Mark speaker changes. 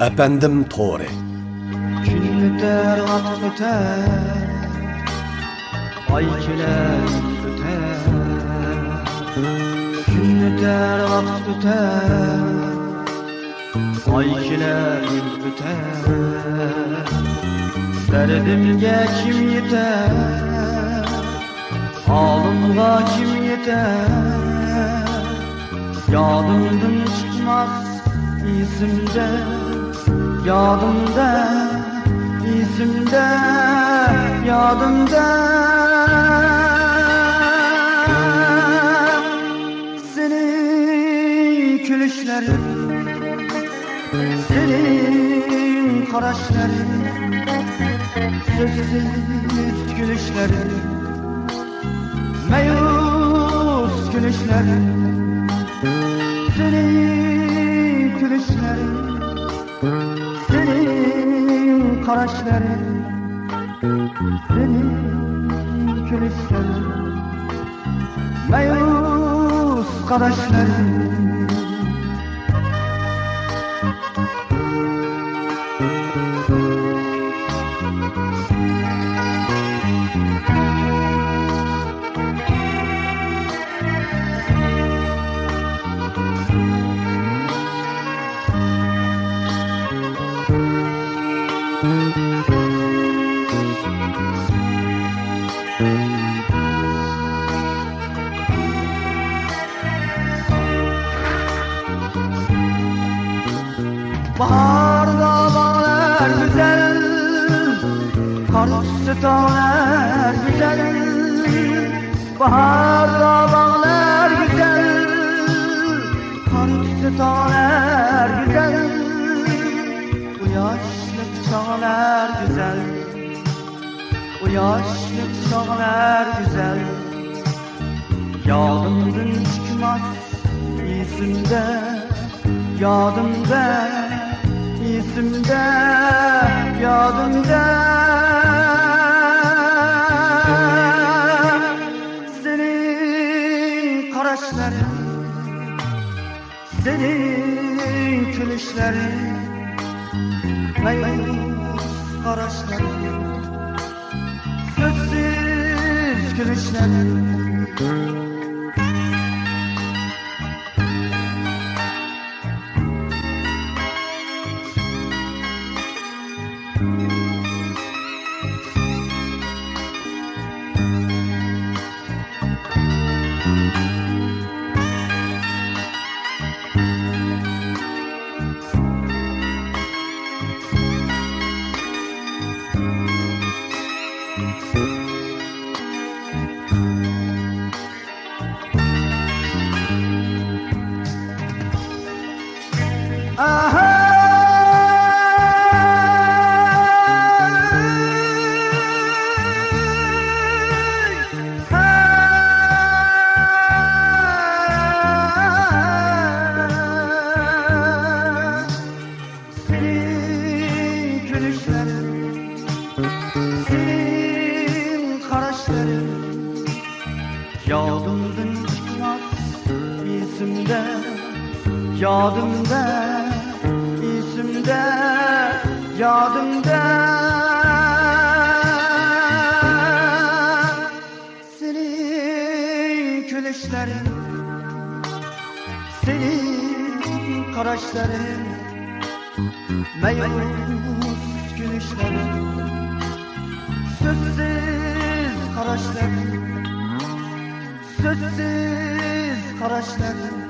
Speaker 1: Efendim Tore.
Speaker 2: Gün öter, vakt öter, ay keler öter. Gün öter, vakt öter, ay keler öter. Derdimge kim yeter, ağlımga kim yeter. Yadımdan çıkmaz izimde, yadımda, izimde, yadımda. Senin gülüşlerin, senin karaşların, sözsüz gülüşlerin, meyus gülüşlerin, senin gülüşlerin, senin karaşların, senin gülüşlerin, meyus karaşların. Baharda bağlar güzel, kar üstü tağlar güzel. Baharda bağlar güzel, kar üstü tağlar güzel. Bu yaşlık çağlar güzel, bu yaşlık çağlar güzel. Yadımdan çıkmaz izimde, yadımda, izimde, yadımda. Senin karaşların, senin gülüşlerin, meyus karaşların, sözsüz gülüşlerin. Senin gülüşlerin, senin karaşların, yadımdan çıkmaz izimde, yadımda, izimde, yadımda. Senin gülüşlerin, senin karaşların, meyus gülüşlerin, sözsüz karaşların, sözsüz karaşların.